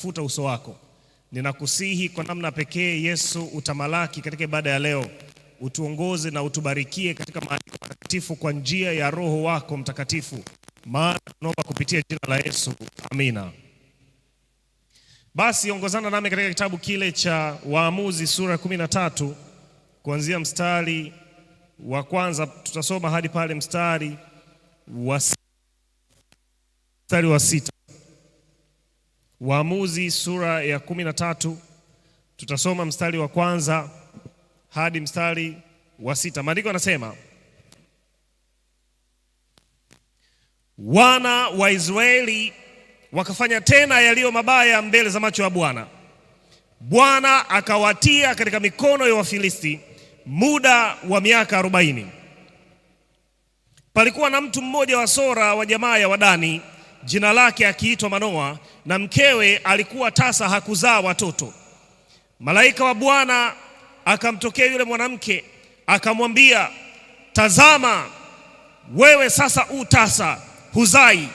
futa uso wako. Ninakusihi kwa namna pekee Yesu utamalaki katika ibada ya leo. Utuongoze na utubarikie katika maandiko matakatifu kwa njia ya Roho wako Mtakatifu. Maana tunaomba kupitia jina la Yesu. Amina. Basi ongozana nami katika kitabu kile cha Waamuzi sura 13 kuanzia mstari wa kwanza, tutasoma hadi pale mstari wa sita. Waamuzi sura ya 13 tutasoma mstari wa kwanza hadi mstari wa sita. Maandiko yanasema, wana wa Israeli wakafanya tena yaliyo mabaya mbele za macho ya Bwana. Bwana akawatia katika mikono ya Wafilisti muda wa miaka 40. Palikuwa na mtu mmoja wa Sora wa jamaa ya Wadani, jina lake akiitwa Manoa, na mkewe alikuwa tasa, hakuzaa watoto. Malaika wa Bwana akamtokea yule mwanamke akamwambia, tazama, wewe sasa tasa, huzai,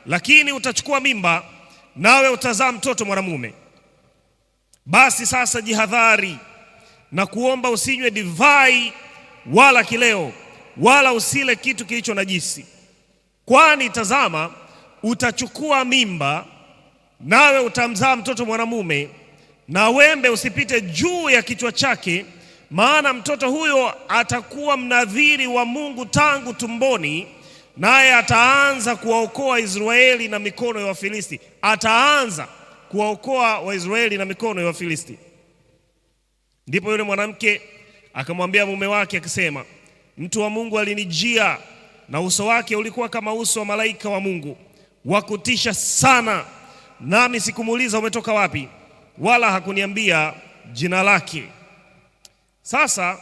lakini utachukua mimba, nawe utazaa mtoto mwanamume. Basi sasa jihadhari na kuomba, usinywe divai wala kileo, wala usile kitu kilicho najisi. Kwani tazama, utachukua mimba, nawe utamzaa mtoto mwanamume, na wembe usipite juu ya kichwa chake, maana mtoto huyo atakuwa mnadhiri wa Mungu tangu tumboni, naye ataanza kuwaokoa Israeli na mikono ya Wafilisti. Ataanza kuwaokoa Waisraeli na mikono ya Wafilisti. Ndipo yule mwanamke akamwambia mume wake akisema, mtu wa Mungu alinijia, na uso wake ulikuwa kama uso wa malaika wa Mungu, wa kutisha sana, nami sikumuuliza umetoka wapi, wala hakuniambia jina lake. Sasa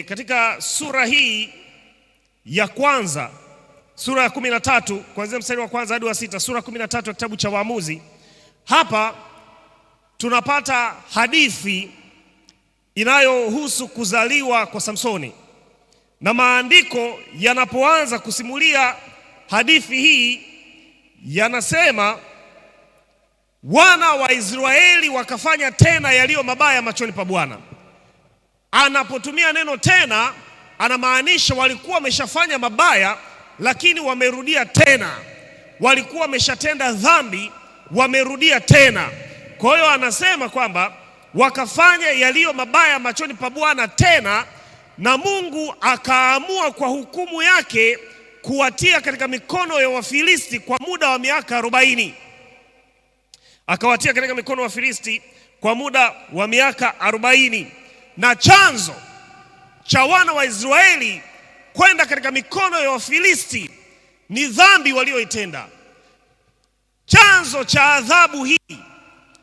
katika sura hii ya kwanza, sura ya 13 kuanzia mstari wa kwanza hadi wa sita, sura 13 ya kitabu cha Waamuzi, hapa tunapata hadithi inayohusu kuzaliwa kwa Samsoni. Na maandiko yanapoanza kusimulia hadithi hii yanasema, wana wa Israeli wakafanya tena yaliyo mabaya machoni pa Bwana. Anapotumia neno tena, anamaanisha walikuwa wameshafanya mabaya, lakini wamerudia tena. Walikuwa wameshatenda dhambi, wamerudia tena. Kwa hiyo anasema kwamba wakafanya yaliyo mabaya machoni pa Bwana tena, na Mungu akaamua kwa hukumu yake kuwatia katika mikono ya Wafilisti kwa muda wa miaka 40. Akawatia katika mikono wa Wafilisti kwa muda wa miaka 40. Na chanzo cha wana wa Israeli kwenda katika mikono ya Wafilisti ni dhambi walioitenda. Chanzo cha adhabu hii,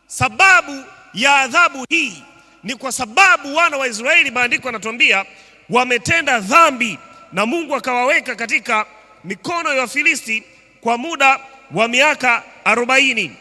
sababu ya adhabu hii ni kwa sababu wana wa Israeli, maandiko yanatuambia, wametenda dhambi, na Mungu akawaweka katika mikono ya Wafilisti kwa muda wa miaka 40.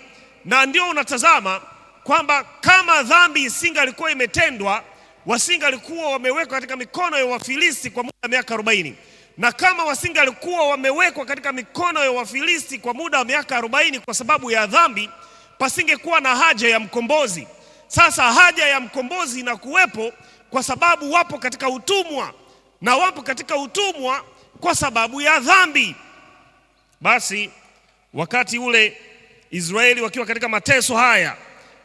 Na ndio unatazama kwamba kama dhambi isingalikuwa imetendwa, wasingalikuwa wamewekwa katika mikono ya Wafilisti kwa muda wa miaka 40. Na kama wasingalikuwa wamewekwa katika mikono ya Wafilisti kwa muda wa miaka 40 kwa sababu ya dhambi, pasingekuwa na haja ya mkombozi. Sasa haja ya mkombozi inakuwepo kwa sababu wapo katika utumwa, na wapo katika utumwa kwa sababu ya dhambi. Basi wakati ule Israeli wakiwa katika mateso haya,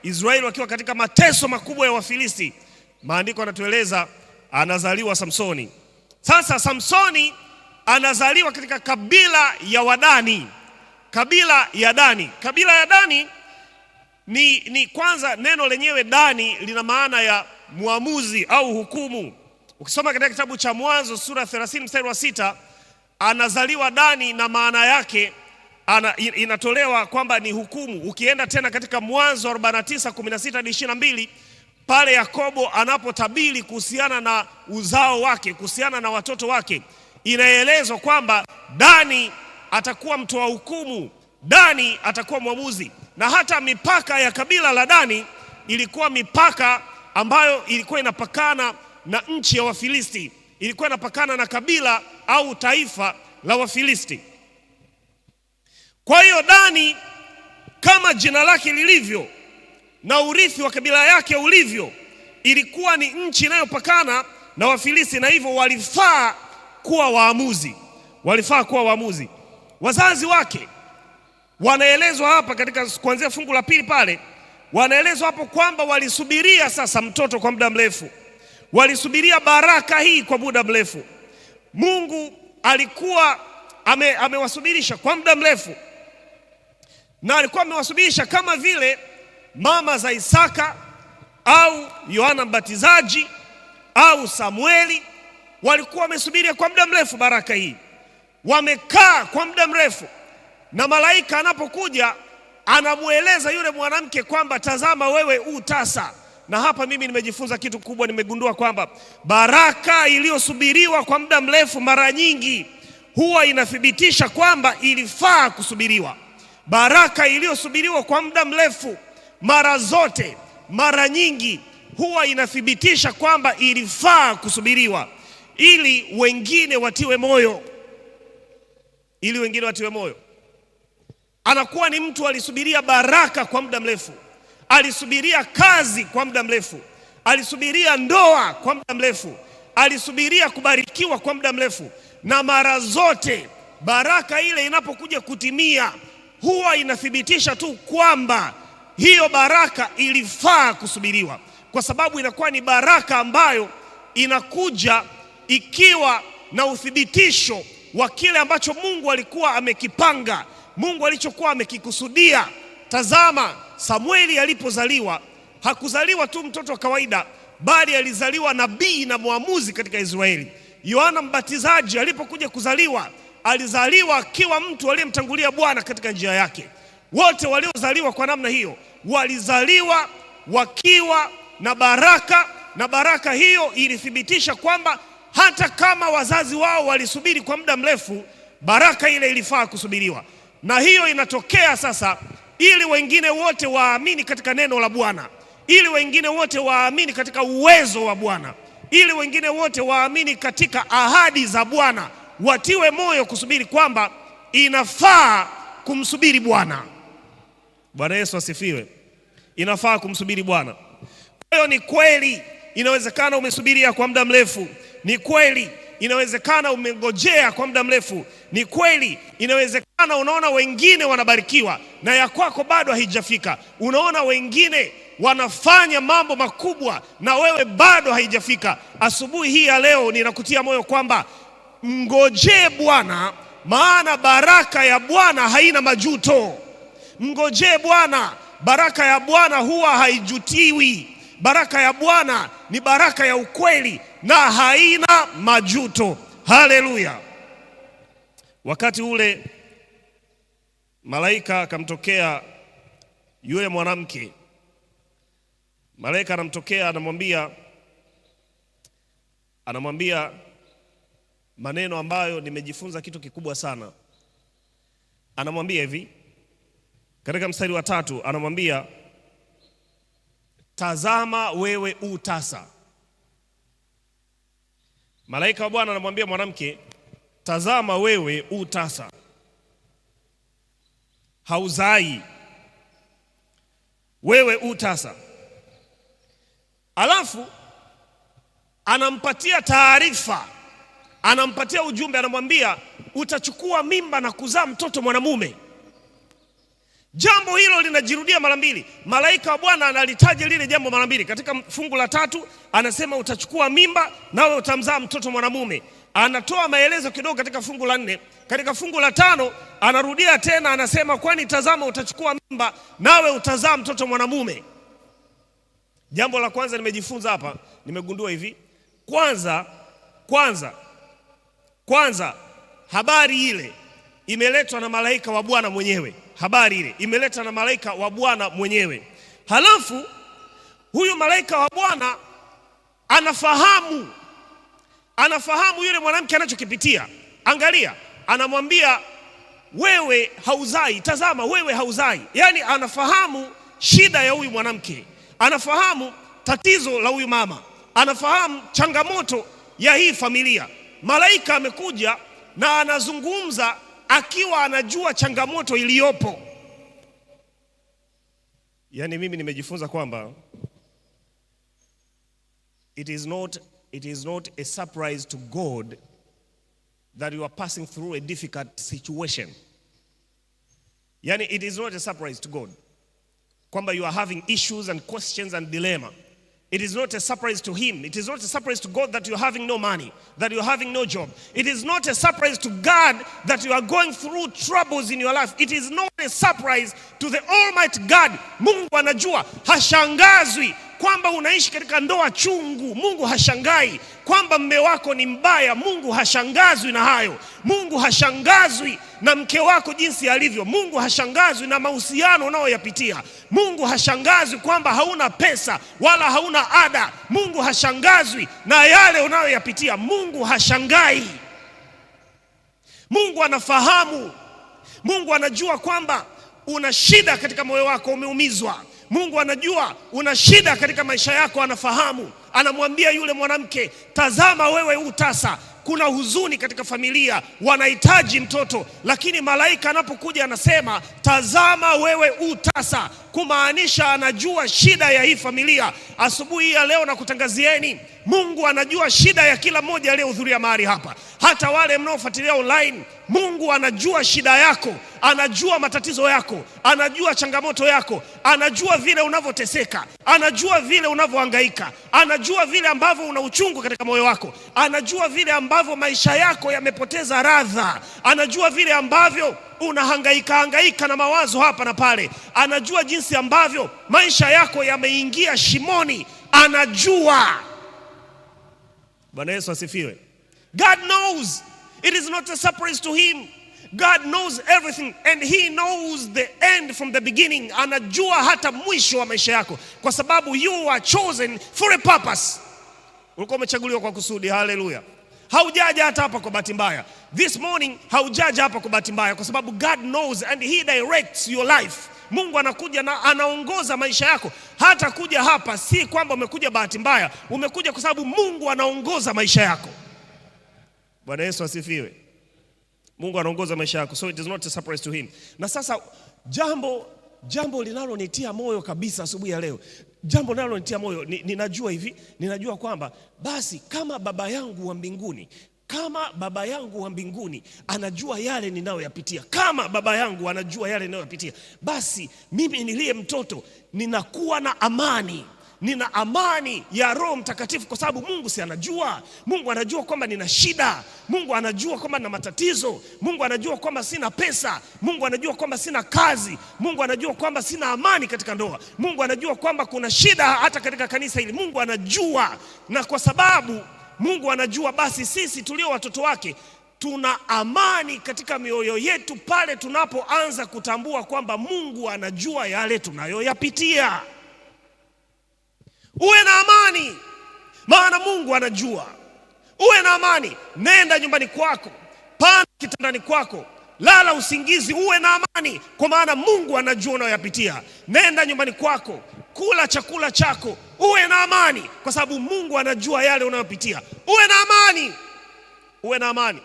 Israeli wakiwa katika mateso makubwa ya Wafilisti, maandiko yanatueleza anazaliwa Samsoni. Sasa Samsoni anazaliwa katika kabila ya Wadani. Kabila ya Dani. Kabila ya Dani ni kwanza, neno lenyewe Dani lina maana ya muamuzi au hukumu. Ukisoma katika kitabu cha Mwanzo sura 30 mstari wa 6, anazaliwa Dani na maana yake inatolewa kwamba ni hukumu. Ukienda tena katika Mwanzo 49:16 hadi 22, pale Yakobo anapotabiri kuhusiana na uzao wake, kuhusiana na watoto wake, inaelezwa kwamba Dani atakuwa mtoa hukumu, Dani atakuwa mwamuzi. Na hata mipaka ya kabila la Dani ilikuwa mipaka ambayo ilikuwa inapakana na nchi ya Wafilisti, ilikuwa inapakana na kabila au taifa la Wafilisti. Kwa hiyo Dani, kama jina lake lilivyo na urithi wa kabila yake ulivyo, ilikuwa ni nchi inayopakana na Wafilisti, na hivyo walifaa kuwa waamuzi. Wazazi wake wanaelezwa hapa katika kuanzia fungu la 2 pale, wanaelezwa hapo kwamba walisubiria sasa mtoto kwa muda mrefu, walisubiria baraka hii kwa muda mrefu. Mungu alikuwa amewasubirisha kwa muda mrefu, na alikuwa amewasubirisha kama vile mama za Isaka au Yohana Mbatizaji au Samueli walikuwa wamesubiria kwa muda mrefu baraka hii. Wamekaa kwa muda mrefu, na malaika anapokuja anamueleza yule mwanamke kwamba tazama, wewe utasa. Na hapa mimi nimejifunza kitu kubwa. Nimegundua kwamba baraka iliyosubiriwa kwa muda mrefu mara nyingi huwa inathibitisha kwamba ilifaa kusubiriwa. Baraka iliyosubiriwa kwa muda mrefu mara nyingi huwa inathibitisha kwamba ilifaa kusubiriwa, ili wengine watiwe moyo. Anakuwa ni mtu alisubiria baraka kwa muda mrefu, alisubiria kazi kwa muda mrefu, alisubiria ndoa kwa muda mrefu, alisubiria kubarikiwa kwa muda mrefu. Na mara zote baraka ile inapokuja kutimia, huwa inathibitisha tu kwamba hiyo baraka ilifaa kusubiriwa, kwa sababu inakuwa ni baraka ambayo inakuja ikiwa na uthibitisho wa kile ambacho Mungu alikuwa amekipanga, Mungu alichokuwa amekikusudia. Tazama, Samueli alipozaliwa, hakuzaliwa tu mtoto wa kawaida, bali alizaliwa nabii na mwamuzi katika Israeli. Yohana Mbatizaji alipokuja kuzaliwa, alizaliwa akiwa mtu aliyemtangulia Bwana katika njia yake. Wote waliozaliwa kwa namna hiyo walizaliwa wakiwa na baraka, na baraka hiyo ilithibitisha kwamba hata kama wazazi wao walisubiri kwa muda mrefu, baraka ile ilifaa kusubiriwa. Na hiyo inatokea sasa ili wengine wote waamini katika neno la Bwana, ili wengine wote waamini katika uwezo wa Bwana, ili wengine wote waamini katika ahadi za Bwana, watiwe moyo kusubiri kwamba inafaa kumsubiri Bwana. Bwana Yesu asifiwe. Inafaa kumsubiri Bwana. Kwa hiyo ni kweli inawezekana umesubiria kwa muda mrefu, ni kweli inawezekana umengojea kwa muda mrefu, ni kweli inawezekana unaona wengine wanabarikiwa na ya kwako bado haijafika, unaona wengine wanafanya mambo makubwa na wewe bado haijafika. Asubuhi hii ya leo ninakutia moyo kwamba mngojee Bwana, maana baraka ya Bwana haina majuto. Mngojee Bwana, baraka ya Bwana huwa haijutiwi. Baraka ya Bwana ni baraka ya ukweli na haina majuto. Haleluya. Wakati ule malaika akamtokea yule mwanamke. Malaika anamtokea, anamwambia maneno ambayo nimejifunza kitu kikubwa sana. Anamwambia hivi katika mstari wa 3, anamwambia tazama, wewe utasa. Malaika wa Bwana anamwambia mwanamke, tazama, wewe utasa, hauzai, wewe utasa. Alafu anampatia taarifa, anampatia ujumbe, anamwambia utachukua mimba na kuzaa mtoto mwanamume. Jambo hilo linajirudia mara mbili. Malaika wa Bwana analitaja lile jambo mara mbili. Katika fungu la 3 anasema utachukua mimba nawe utamzaa mtoto mwanamume. Anatoa maelezo kidogo katika fungu la 4. Katika fungu la 5 anarudia tena, anasema kwani tazama, utachukua mimba nawe utazaa mtoto mwanamume. Jambo la kwanza nimejifunza hapa, nimegundua hivi. Kwanza habari ile imeletwa na malaika wa Bwana mwenyewe. Habari ile imeletwa na malaika wa Bwana mwenyewe. Halafu huyu malaika wa Bwana anafahamu yule mwanamke anachokipitia. Angalia, anamwambia wewe hauzai, tazama wewe hauzai. Yaani anafahamu shida ya huyu mwanamke, anafahamu tatizo la huyu mama, anafahamu changamoto ya hii familia. Malaika amekuja na anazungumza akiwa anajua changamoto iliyopo. Yaani mimi nimejifunza kwamba it is not a surprise to God that you are passing through a difficult situation. Yani, it is not a surprise to God kwamba you are having issues and questions and dilemma. It is not a surprise to him. It is not a surprise to God that you are having no money, that you are having no job. It is not a surprise to God that you are going through troubles in your life. It is not a surprise to the Almighty God. Mungu anajua, hashangazwi kwamba unaishi katika ndoa chungu. Mungu hashangai kwamba mume wako ni mbaya. Mungu hashangazwi na hayo. Mungu hashangazwi na mke wako jinsi alivyo. Mungu hashangazwi na mahusiano unayoyapitia. Mungu hashangazwi kwamba hauna pesa wala hauna ada. Mungu hashangazwi na yale unayoyapitia. Mungu hashangai. Mungu anafahamu. Mungu anajua kwamba una shida katika moyo wako, umeumizwa. Mungu anajua una shida katika maisha yako, anafahamu. Anamwambia yule mwanamke, tazama wewe utasa, kuna huzuni katika familia, wanahitaji mtoto. Lakini malaika anapokuja anasema, tazama wewe utasa, kumaanisha anajua shida ya hii familia. Asubuhi ya leo nakutangazieni, Mungu anajua shida ya kila mmoja aliyehudhuria mahali hapa. Hata wale mnaofuatilia online, Mungu anajua shida yako, anajua matatizo yako, anajua changamoto yako, anajua vile unavyoteseka, anajua vile unavyohangaika, anajua vile ambavyo una uchungu katika moyo wako, anajua vile ambavyo maisha yako yamepoteza radha, anajua vile ambavyo unahangaika na mawazo hapa na pale, anajua jinsi ambavyo maisha yako yameingia shimoni, anajua. Bwana Yesu asifiwe. God knows. It is not a surprise to him. God knows everything and he knows the end from the beginning. Anajua hata mwisho wa maisha yako, kwa sababu you are chosen for a purpose. Ulikuwa umechaguliwa kwa kusudi. Hallelujah. Haujaja hata hapa kwa bahati mbaya. This morning haujaja hapa kwa bahati mbaya, kwa sababu God knows and he directs your life. Mungu anakuja na anaongoza maisha yako. Hata kuja hapa si kwamba umekuja bahati mbaya, umekuja kwa sababu Mungu anaongoza maisha yako. Bwana Yesu asifiwe. Mungu anaongoza maisha yako, so it is not a surprise to him. Na sasa jambo linalonitia moyo kabisa asubuhi ya leo, jambo linalonitia moyo, ninajua kwamba basi kama baba yangu wa mbinguni anajua yale ninayoyapitia, kama baba yangu anajua yale ninayoyapitia, basi mimi niliye mtoto ninakuwa na amani. Nina amani ya Roho Mtakatifu kwa sababu Mungu si anajua. Mungu anajua kwamba nina shida. Mungu anajua kwamba nina matatizo. Mungu anajua kwamba sina pesa. Mungu anajua kwamba sina kazi. Mungu anajua kwamba sina amani katika ndoa. Mungu anajua kwamba kuna shida hata katika kanisa hili. Mungu anajua, na kwa sababu Mungu anajua, basi sisi tulio watoto wake tuna amani katika mioyo yetu pale tunapoanza kutambua kwamba Mungu anajua yale tunayoyapitia. Uwe na amani, maana Mungu anajua. Uwe na amani. Nenda nyumbani kwako, panda kitandani kwako, lala usingizi, uwe na amani, kwa maana Mungu anajua unayoyapitia. Nenda nyumbani kwako, kula chakula chako, uwe na amani, kwa sababu Mungu anajua yale unayopitia. Uwe na amani. Uwe na amani.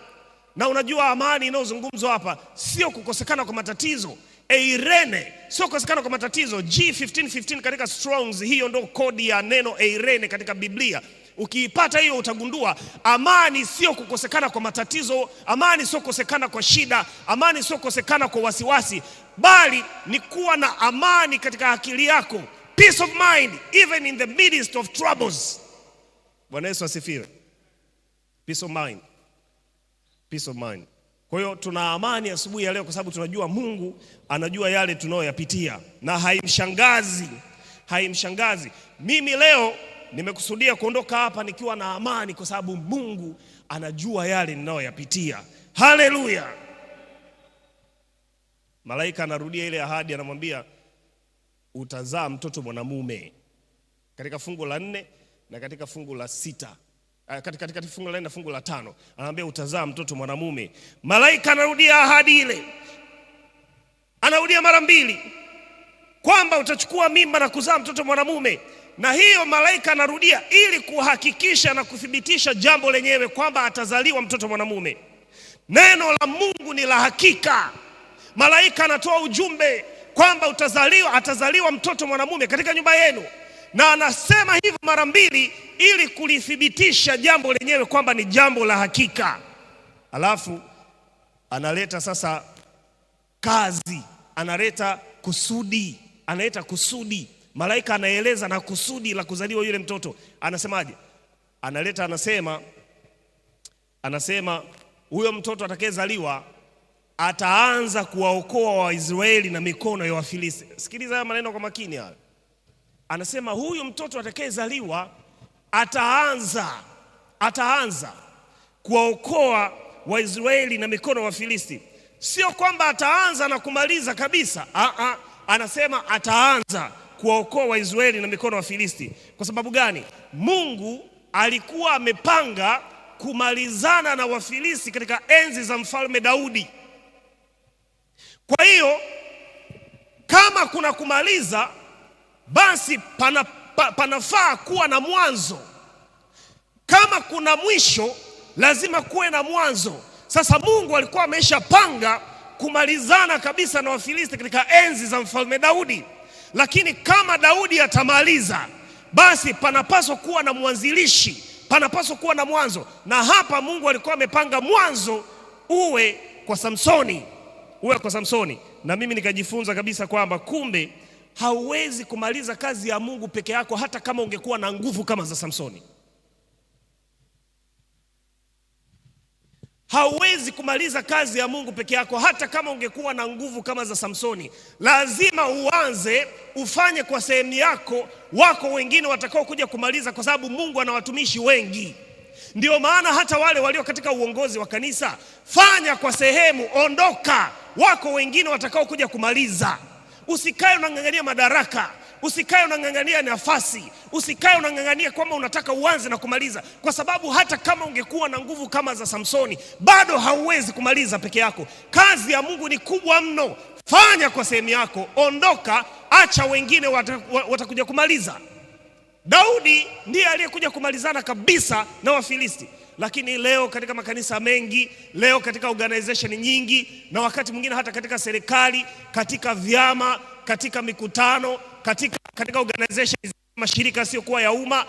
Na unajua amani inayozungumzwa hapa sio kukosekana kwa matatizo. Eirene, sio kukosekana kwa matatizo. G1515 katika Strongs, hiyo ndo kodi ya neno eirene katika Biblia. Ukiipata hiyo utagundua amani sio kukosekana kwa matatizo, amani sio kukosekana kwa shida, amani sio kukosekana kwa wasiwasi, bali ni kuwa na amani katika akili yako. Peace of mind even in the midst of troubles. Bwana Yesu asifiwe. Peace of mind. Peace of mind. Kwa hiyo tuna amani asubuhi ya leo kwa sababu tunajua Mungu anajua yale tunayoyapitia, na haimshangazi. Mimi leo nimekusudia kuondoka hapa nikiwa na amani kwa sababu Mungu anajua yale ninayoyapitia. Haleluya. Malaika anarudia ile ahadi, anamwambia utazaa mtoto mwanamume, katika fungu la 4 na katika fungu la 6. Katika fungu la 4 na fungu la 5 anamwambia utazaa mtoto mwanamume. Malaika anarudia ahadi ile, anarudia mara 2 kwamba utachukua mimba na kuzaa mtoto mwanamume. Na hiyo malaika anarudia ili kuhakikisha na kuthibitisha jambo lenyewe kwamba atazaliwa mtoto mwanamume. Neno la Mungu ni la hakika. Malaika anatoa ujumbe kwamba atazaliwa mtoto mwanamume katika nyumba yenu, na anasema hivyo mara mbili ili kulithibitisha jambo lenyewe kwamba ni jambo la hakika. Alafu analeta sasa kazi, analeta kusudi. Malaika anaeleza na kusudi la kuzaliwa yule mtoto. Anasemaje? Anasema huyo mtoto atakayezaliwa ataanza kuwaokoa Waisraeli na mikono ya Wafilisti. Sikiliza haya maneno kwa makini haya. Anasema huyu mtoto atakayezaliwa ataanza kuwaokoa Waisraeli na mikono ya Wafilisti. Sio kwamba ataanza na kumaliza kabisa. Anasema ataanza kuwaokoa Waisraeli na mikono ya Wafilisti. Kwa sababu gani? Mungu alikuwa amepanga kumalizana na Wafilisti katika enzi za mfalme Daudi. Kwa hiyo kama kuna kumaliza, basi panafaa kuwa na mwanzo. Kama kuna mwisho, lazima kuwe na mwanzo. Sasa Mungu alikuwa ameshapanga kumalizana kabisa na Wafilisti katika enzi za mfalme Daudi. Lakini kama Daudi atamaliza, basi panapaswa kuwa na mwanzilishi, panapaswa kuwa na mwanzo. Na hapa Mungu alikuwa amepanga mwanzo uwe kwa Samsoni. Na mimi nikajifunza kabisa kwamba kumbe hauwezi kumaliza kazi ya Mungu peke yako hata kama ungekuwa na nguvu kama za Samsoni. Hauwezi kumaliza kazi ya Mungu peke yako hata kama ungekuwa na nguvu kama za Samsoni. Lazima uanze ufanye kwa sehemu yako, wako wengine watakao kuja kumaliza, kwa sababu Mungu ana watumishi wengi. Ndio maana hata wale walio katika uongozi wa kanisa, fanya kwa sehemu, ondoka, wako wengine watakao kuja kumaliza. Usikae unang'ang'ania madaraka, usikae unang'ang'ania nafasi, usikae unang'ang'ania kwamba unataka uanze na kumaliza, kwa sababu hata kama ungekuwa na nguvu kama za Samsoni, bado hauwezi kumaliza peke yako. Kazi ya Mungu ni kubwa mno. Fanya kwa sehemu yako, ondoka, acha wengine watakuja kumaliza. Daudi ndiye aliyekuja kumalizana kabisa na Wafilisti. Lakini leo katika makanisa mengi, leo katika organization nyingi, na wakati mwingine hata katika serikali, katika vyama, katika mikutano, katika organization, mashirika sio kuwa ya umma,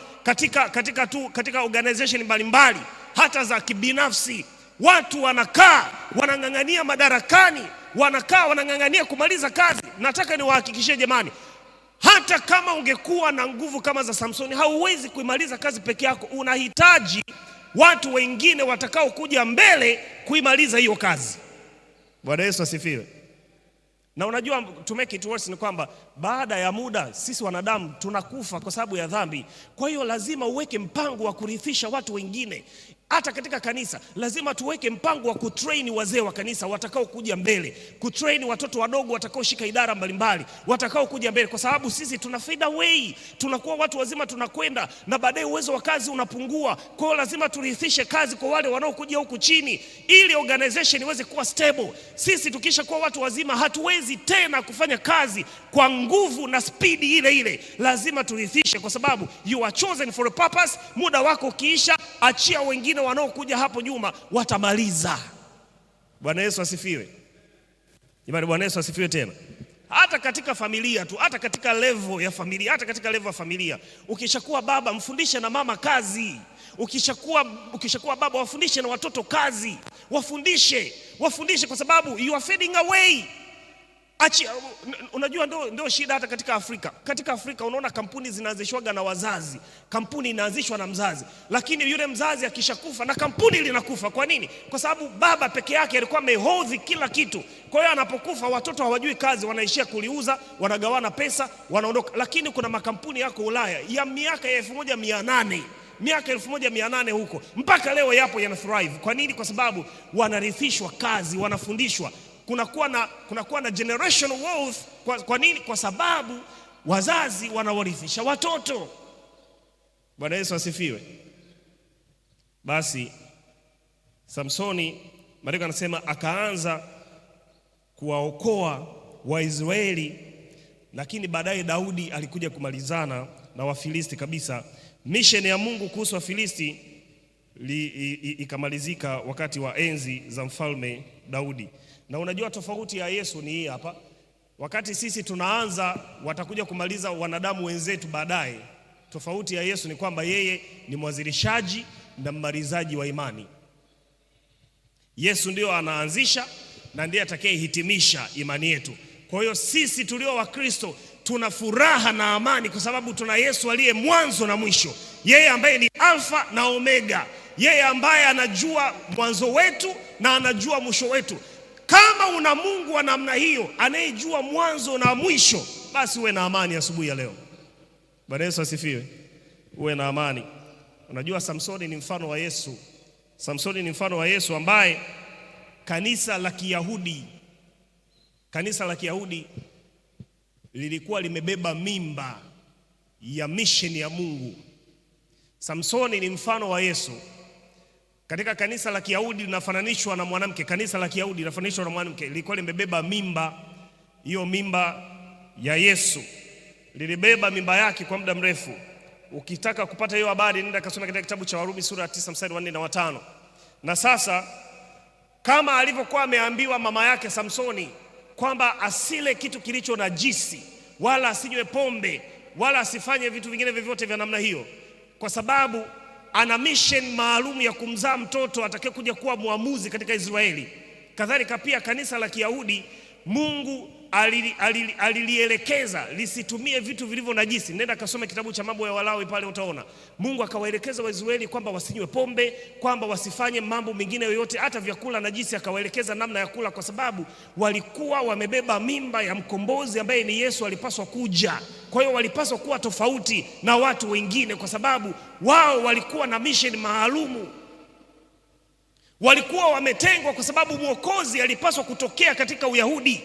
katika organization mbalimbali hata za kibinafsi, watu wanakaa wanang'ang'ania madarakani, wanang'ang'ania kumaliza kazi. Nataka niwahakikishie jamani, hata kama ungekuwa na nguvu kama za Samsoni, hauwezi kuimaliza kazi peke yako. Unahitaji watu wengine watakao kuja mbele kuimaliza hiyo kazi. Bwana Yesu asifiwe. Na unajua, to make it worse ni kwamba baada ya muda sisi wanadamu tunakufa kwa sababu ya dhambi. Kwa hiyo lazima uweke mpango wa kurithisha watu wengine. Hata katika kanisa lazima tuweke mpango wa kutrain wazee wa kanisa watakao kuja mbele, kutrain watoto wadogo watakao shika idara mbalimbali, watakao kuja mbele, kwa sababu sisi tuna fade away, tunakuwa watu wazima, tunakwenda na baadaye uwezo wa kazi unapungua. Kwa hiyo lazima turithishe kazi kwa wale wanaokuja huku chini ili organization iweze kuwa stable. Sisi tukisha kuwa watu wazima hatuwezi tena kufanya kazi kwa nguvu na spidi ile. Lazima turithishe, kwa sababu you are chosen for a purpose. Muda wako ukiisha, achia wengine wanaokuja hapo nyuma watamaliza. Bwana Yesu asifiwe. Jamani, Bwana Yesu asifiwe tena. Hata katika familia tu, hata katika level ya familia, ukishakuwa baba, mfundishe na mama kazi. Ukishakuwa baba, wafundishe na watoto kazi. Wafundishe kwa sababu you are fading away. Unajua ndio shida hata katika Afrika. Katika Afrika unaona kampuni zinaanzishwaga na wazazi. Kampuni inaanzishwa na mzazi, lakini yule mzazi akishakufa na kampuni linakufa. Kwa nini? Kwa sababu baba peke yake alikuwa amehodhi kila kitu. Kwa hiyo anapokufa watoto hawajui kazi, wanaishia kuliuza, wanagawana pesa, wanaondoka. Lakini kuna makampuni yako Ulaya ya miaka ya 1800 huko mpaka leo yapo, yana thrive. Kwa nini? Kwa sababu wanarithishwa kazi, wanafundishwa. Kunakuwa na generational wealth. Kwa nini? Kwa sababu wazazi wanawarithisha watoto. Bwana Yesu asifiwe. Basi Samsoni, Maandiko anasema akaanza kuwaokoa Waisraeli, lakini baadaye Daudi alikuja kumalizana na Wafilisti kabisa. Mission ya Mungu kuhusu Wafilisti ikamalizika wakati wa enzi za mfalme Daudi. Na unajua tofauti ya Yesu ni hii hapa. Wakati sisi tunaanza, watakuja kumaliza wanadamu wenzetu baadaye. Tofauti ya Yesu ni kwamba yeye ni mwanzilishaji na mmalizaji wa imani. Yesu ndio anaanzisha na ndiye atakayehitimisha imani yetu. Kwa hiyo sisi tulio wa Kristo tuna furaha na amani kwa sababu tuna Yesu aliye mwanzo na mwisho. Yeye ambaye ni Alfa na Omega. Yeye ambaye anajua mwanzo wetu na anajua mwisho wetu. Kama una Mungu wa namna hiyo anayejua mwanzo na mwisho, basi uwe na amani asubuhi ya leo. Bwana Yesu asifiwe. Uwe na amani. Unajua Samsoni ni mfano wa Yesu. Samsoni ni mfano wa Yesu ambaye kanisa la Kiyahudi lilikuwa limebeba mimba ya mission ya Mungu. Samsoni ni mfano wa Yesu. Katika kanisa la Kiyahudi linafananishwa na mwanamke. Kanisa la Kiyahudi linafananishwa na mwanamke, lilikuwa limebeba mimba. Hiyo mimba ya Yesu lilibeba mimba yake kwa muda mrefu. Ukitaka kupata hiyo habari, nenda kasome katika kitabu cha Warumi sura ya 9 mstari wa 4 na 5. Na sasa kama alivyokuwa ameambiwa mama yake Samsoni kwamba asile kitu kilicho najisi, wala asinywe pombe, wala asifanye vitu vingine vyovyote vya namna hiyo, kwa sababu ana mission maalum ya kumzaa mtoto atakayekuja kuwa muamuzi katika Israeli. Kadhalika pia kanisa la Kiyahudi, Mungu alilielekeza lisitumie vitu vilivyo najisi. Nenda kasome kitabu cha Mambo ya Walawi, pale utaona Mungu akawaelekeza Waisraeli kwamba wasinywe pombe, kwamba wasifanye mambo mengine yoyote, hata vyakula najisi akawaelekeza namna ya kula, kwa sababu walikuwa wamebeba mimba ya mkombozi ambaye ni Yesu alipaswa kuja. Kwa hiyo walipaswa kuwa tofauti na watu wengine kwa sababu wao walikuwa na mission maalumu. Walikuwa wametengwa kwa sababu Mwokozi alipaswa kutokea katika Uyahudi.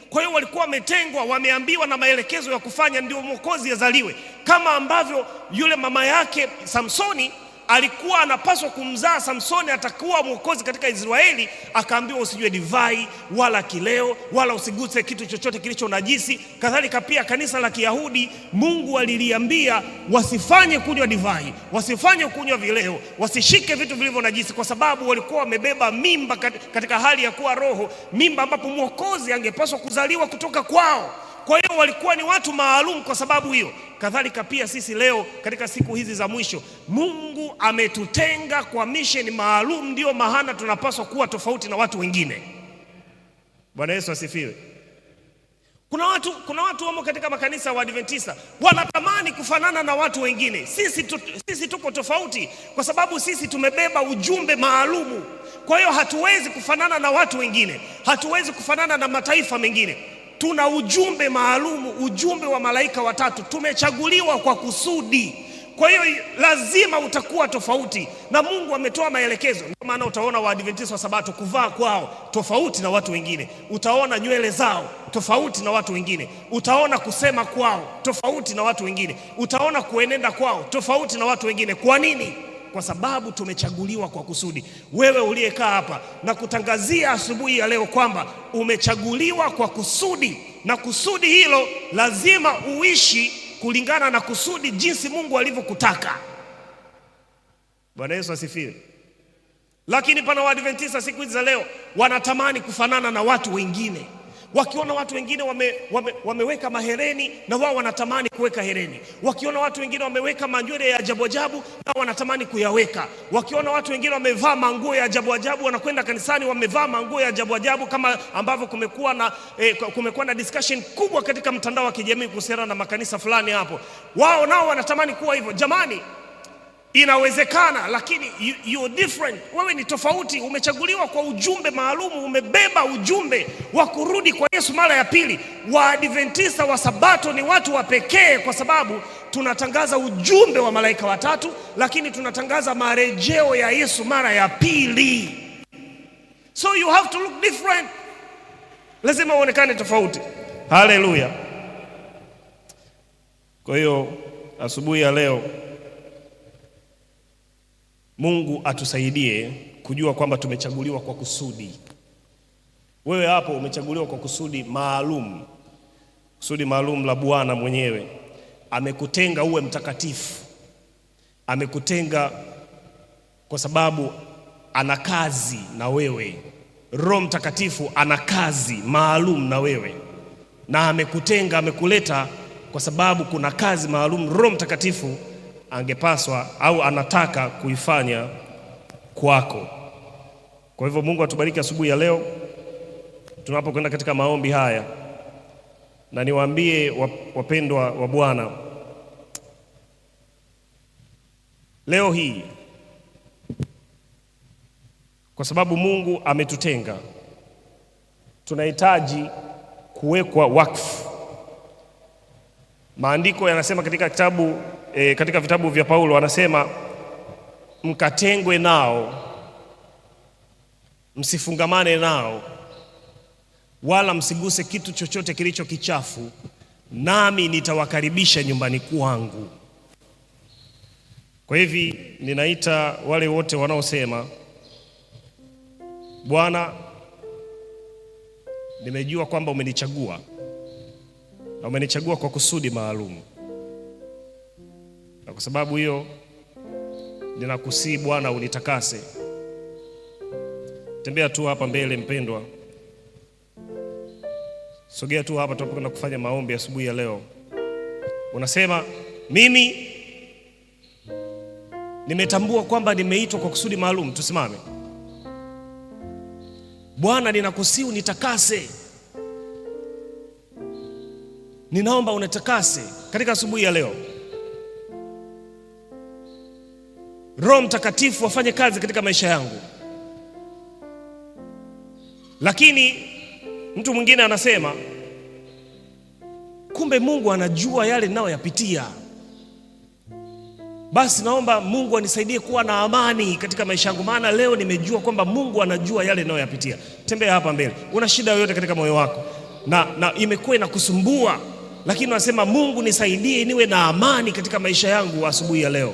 Kwa hiyo walikuwa wametengwa, wameambiwa na maelekezo ya kufanya ndio Mwokozi azaliwe. Kama ambavyo yule mama yake Samsoni alikuwa anapaswa kumzaa Samsoni atakuwa Mwokozi katika Israeli, akaambiwa usinywe divai wala kileo wala usiguse kitu chochote kilicho najisi. Kadhalika pia kanisa la Kiyahudi, Mungu aliliambia wasifanye kunywa divai, wasifanye kunywa vileo, wasishike vitu vilivyo najisi, kwa sababu walikuwa wamebeba mimba katika hali ya kuwa roho, mimba ambapo Mwokozi angepaswa kuzaliwa kutoka kwao. Kwa hiyo walikuwa ni watu maalum kwa sababu hiyo. Kadhalika pia sisi leo katika siku hizi za mwisho, Mungu ametutenga kwa mission maalum, ndio maana tunapaswa kuwa tofauti na watu wengine. Bwana Yesu asifiwe. Kuna watu wamo katika makanisa wa Adventista wanatamani kufanana na watu wengine. Sisi tuko tofauti kwa sababu sisi tumebeba ujumbe maalumu. Kwa hiyo hatuwezi kufanana na watu wengine, hatuwezi kufanana na mataifa mengine. Tuna ujumbe maalumu, ujumbe wa malaika watatu. Tumechaguliwa kwa kusudi. Kwa hiyo lazima utakuwa tofauti, na Mungu ametoa maelekezo. Ndio maana utaona Waadventista wa Sabato kuvaa kwao tofauti na watu wengine. Utaona nywele zao tofauti na watu wengine. Utaona kusema kwao tofauti na watu wengine. Utaona kuenenda kwao tofauti na watu wengine. Kwa nini? Kwa sababu tumechaguliwa kwa kusudi. Wewe uliyekaa hapa na kutangazia asubuhi ya leo kwamba umechaguliwa kwa kusudi, na kusudi hilo lazima uishi kulingana na kusudi jinsi Mungu alivyokutaka. Bwana Yesu asifiwe. Lakini pana Waadventista siku hizi za leo wanatamani kufanana na watu wengine. Wakiona watu wengine wameweka mahereni, na wao wanatamani kuweka hereni. Wakiona watu wengine wameweka manywele ya ajabu ajabu, na wanatamani kuyaweka. Wakiona watu wengine wamevaa manguo ya ajabu ajabu, wanakwenda kanisani wamevaa manguo ya ajabu ajabu, kama ambavyo kumekuwa na discussion kubwa katika mtandao wa kijamii kuhusiana na makanisa fulani hapo. Wao nao wanatamani kuwa hivyo. Jamani, inawezekana, lakini you're different. Wewe ni tofauti, umechaguliwa kwa ujumbe maalumu, umebeba ujumbe wa kurudi kwa Yesu mara ya pili. Waadventista wa Sabato ni watu wa pekee kwa sababu tunatangaza ujumbe wa malaika watatu, lakini tunatangaza marejeo ya Yesu mara ya pili. So you have to look different. Lazima uonekane tofauti. Haleluya. Kwa hiyo asubuhi ya leo Mungu atusaidie kujua kwamba tumechaguliwa kwa kusudi. Wewe hapo umechaguliwa kwa kusudi maalum. Kusudi maalum la Bwana mwenyewe. Amekutenga uwe mtakatifu. Amekutenga kwa sababu ana kazi na wewe. Roho Mtakatifu ana kazi maalum na wewe, na amekutenga, amekuleta kwa sababu kuna kazi maalum Roho Mtakatifu angepaswa au anataka kuifanya kwako. Kwa hivyo Mungu atubariki asubuhi ya leo tunapokwenda katika maombi haya, na niwaambie wapendwa wa Bwana, leo hii kwa sababu Mungu ametutenga, tunahitaji kuwekwa wakfu. Maandiko yanasema katika vitabu vya Paulo, anasema mkatengwe nao, msifungamane nao, wala msiguse kitu chochote kilicho kichafu, nami nitawakaribisha nyumbani kwangu. Kwa hivi ninaita wale wote wanaosema, Bwana, nimejua kwamba umenichagua na umenichagua kwa kusudi maalum, na kwa sababu hiyo ninakusihi Bwana unitakase. Tembea tu hapa mbele mpendwa, sogea tu hapa tunapokwenda kufanya maombi asubuhi ya leo. Unasema, mimi nimetambua kwamba nimeitwa kwa kusudi maalum. Tusimame. Bwana, ninakusihi unitakase. Ninaomba unitakase katika asubuhi ya leo. Roho Mtakatifu afanye kazi katika maisha yangu. Lakini mtu mwingine anasema, kumbe Mungu anajua yale ninayoyapitia. Basi naomba Mungu anisaidie kuwa na amani katika maisha yangu, maana leo nimejua kwamba Mungu anajua yale ninayoyapitia. Tembea hapa mbele. Una shida yoyote katika moyo wako na imekuwa inakusumbua, lakini unasema, Mungu nisaidie niwe na amani katika maisha yangu asubuhi ya leo.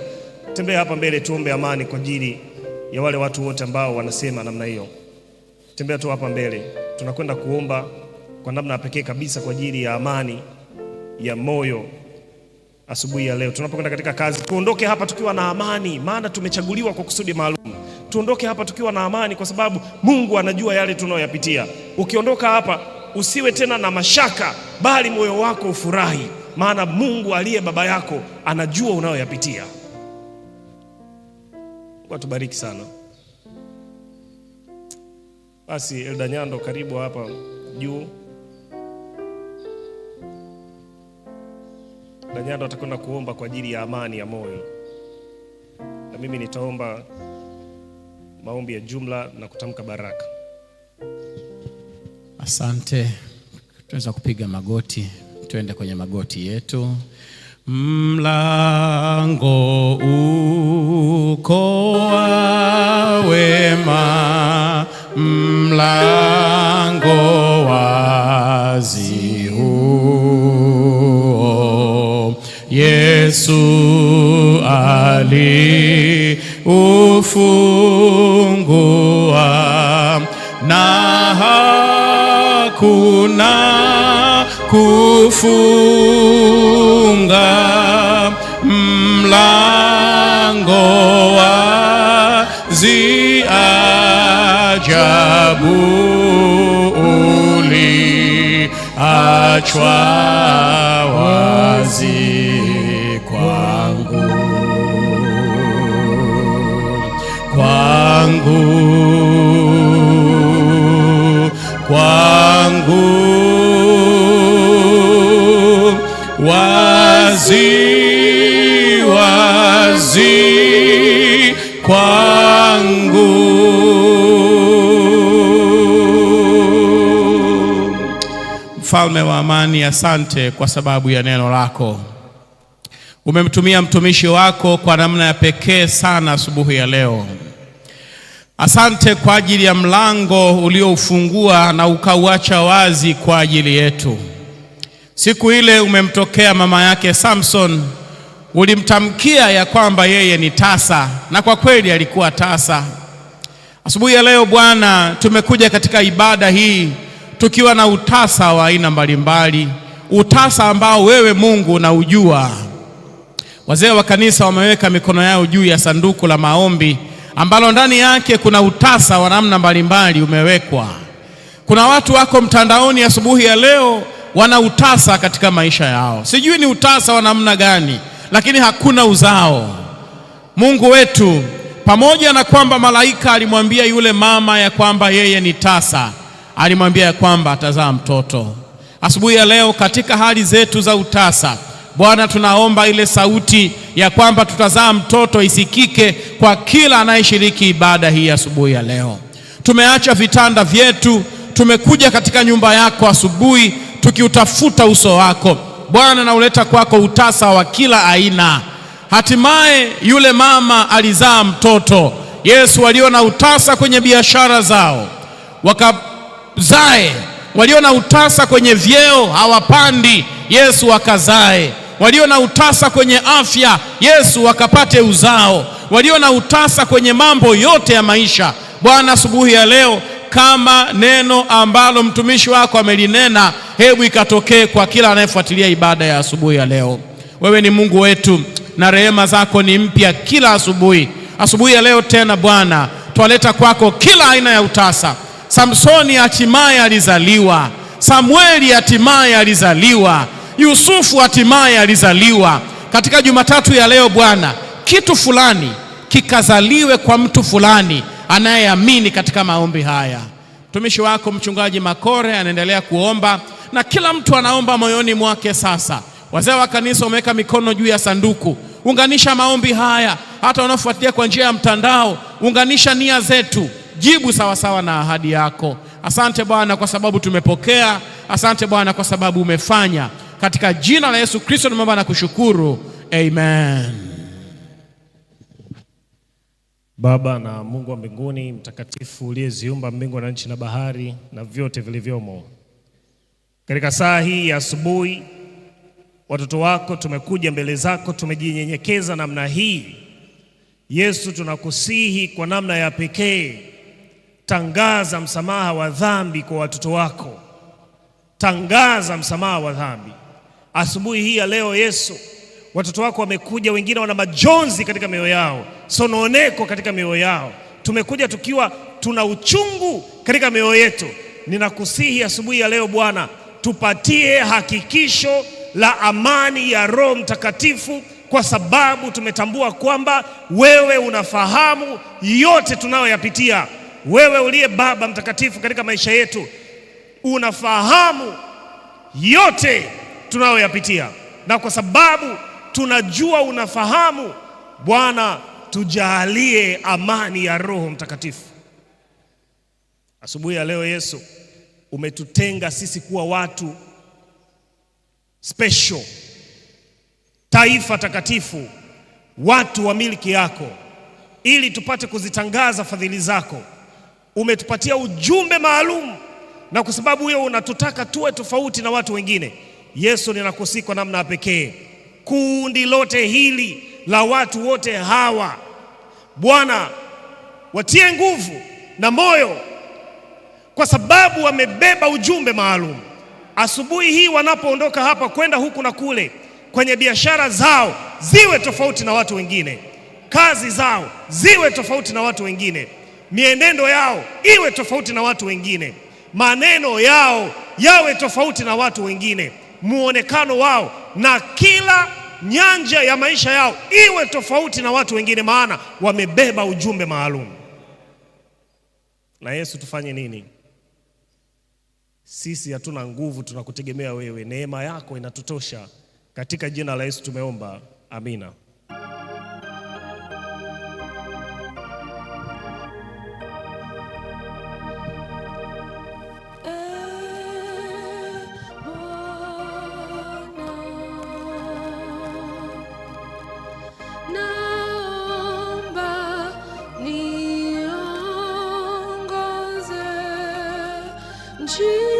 Tembea hapa mbele, tuombe amani kwa ajili ya wale watu wote ambao wanasema namna hiyo. Tembea tu hapa mbele. Tunakwenda kuomba kwa namna pekee kabisa kwa ajili ya amani ya moyo asubuhi ya leo. Tunapokwenda katika kazi, tuondoke hapa tukiwa na amani, maana tumechaguliwa kwa kusudi maalum. Tuondoke hapa tukiwa na amani kwa sababu Mungu anajua yale tunayoyapitia. Ukiondoka hapa usiwe tena na mashaka, bali moyo wako ufurahi, maana Mungu aliye baba yako anajua unayoyapitia. Mungu atubariki sana. Basi Elda Nyando, karibu hapa juu. Elda Nyando atakwenda kuomba kwa ajili ya amani ya moyo, na mimi nitaomba maombi ya jumla na kutamka baraka. Asante. Tunaweza kupiga magoti, tuende kwenye magoti yetu. Mlango uko wema, mlango wazi huo, Yesu aliufungua, na hakuna kufunga. Mlango wazi ajabu uliachwa wazi kwangu, wazi kwangu. Mfalme wa amani, asante kwa sababu ya neno lako. Umemtumia mtumishi wako kwa namna ya pekee sana asubuhi ya leo. Asante kwa ajili ya mlango ulioufungua na ukauacha wazi kwa ajili yetu. Siku ile umemtokea mama yake Samson, ulimtamkia ya kwamba yeye ni tasa, na kwa kweli alikuwa tasa. Asubuhi ya leo Bwana, tumekuja katika ibada hii tukiwa na utasa wa aina mbalimbali, utasa ambao wewe Mungu unaujua. Wazee wa kanisa wameweka mikono yao juu ya sanduku la maombi ambalo ndani yake kuna utasa wa namna mbalimbali umewekwa. Kuna watu wako mtandaoni asubuhi ya leo wana utasa katika maisha yao. Sijui ni utasa wa namna gani, lakini hakuna uzao. Mungu wetu, pamoja na kwamba malaika alimwambia yule mama ya kwamba yeye ni tasa, alimwambia ya kwamba atazaa mtoto. Asubuhi ya leo katika hali zetu za utasa, Bwana, tunaomba ile sauti ya kwamba tutazaa mtoto isikike kwa kila anayeshiriki ibada hii asubuhi ya leo. Tumeacha vitanda vyetu, tumekuja katika nyumba yako asubuhi tukiutafuta uso wako. Bwana, nauleta kwako utasa wa kila aina. Hatimaye yule mama alizaa mtoto. Yesu, walio na utasa kwenye biashara zao wakazae, walio na utasa kwenye vyeo hawapandi, Yesu wakazae, walio na utasa kwenye afya, Yesu wakapate uzao, walio na utasa kwenye mambo yote ya maisha. Bwana, asubuhi ya leo kama neno ambalo mtumishi wako amelinena, hebu ikatokee kwa kila anayefuatilia ibada ya asubuhi ya leo. Wewe ni Mungu wetu na rehema zako ni mpya kila asubuhi. Asubuhi ya leo tena Bwana, twaleta kwako kila aina ya utasa. Samsoni hatimaye alizaliwa, Samueli hatimaye alizaliwa, Yusufu hatimaye alizaliwa. Katika Jumatatu ya leo Bwana, kitu fulani kikazaliwe kwa mtu fulani anayeamini katika maombi haya. Mtumishi wako mchungaji Makore anaendelea kuomba na kila mtu anaomba moyoni mwake sasa. Wazee wa kanisa wameweka mikono juu ya sanduku. Unganisha maombi haya, hata wanaofuatilia kwa njia ya mtandao, unganisha nia zetu, jibu sawasawa na ahadi yako. Asante Bwana kwa sababu tumepokea, asante Bwana kwa sababu umefanya. Katika jina la Yesu Kristo tumeomba na kushukuru, amen. Baba na Mungu wa mbinguni mtakatifu, uliyeziumba mbingu na nchi na bahari na vyote vilivyomo, katika saa hii ya asubuhi watoto wako tumekuja mbele zako, tumejinyenyekeza namna hii. Yesu, tunakusihi kwa namna ya pekee, tangaza msamaha wa dhambi kwa watoto wako. Tangaza msamaha wa dhambi asubuhi hii ya leo. Yesu, watoto wako wamekuja, wengine wana majonzi katika mioyo yao, sononeko katika mioyo yao. Tumekuja tukiwa tuna uchungu katika mioyo yetu. Ninakusihi asubuhi ya leo Bwana, tupatie hakikisho la amani ya Roho Mtakatifu, kwa sababu tumetambua kwamba wewe unafahamu yote tunayoyapitia. Wewe uliye Baba Mtakatifu katika maisha yetu, unafahamu yote tunayoyapitia, na kwa sababu tunajua unafahamu, Bwana, tujalie amani ya Roho Mtakatifu. Asubuhi ya leo Yesu, umetutenga sisi kuwa watu special, taifa takatifu, watu wa miliki yako, ili tupate kuzitangaza fadhili zako. Umetupatia ujumbe maalum, na kwa sababu hiyo unatutaka tuwe tofauti na watu wengine. Yesu, ninakusihi kwa namna pekee, kundi lote hili la watu wote hawa Bwana, watie nguvu na moyo, kwa sababu wamebeba ujumbe maalum. Asubuhi hii wanapoondoka hapa kwenda huku na kule, kwenye biashara zao ziwe tofauti na watu wengine, kazi zao ziwe tofauti na watu wengine, mienendo yao iwe tofauti na watu wengine, maneno yao yawe tofauti na watu wengine, muonekano wao na kila nyanja ya maisha yao iwe tofauti na watu wengine, maana wamebeba ujumbe maalum. Na Yesu, tufanye nini? Sisi hatuna nguvu, tunakutegemea wewe. Neema yako inatutosha. Katika jina la Yesu tumeomba, amina. Jesus.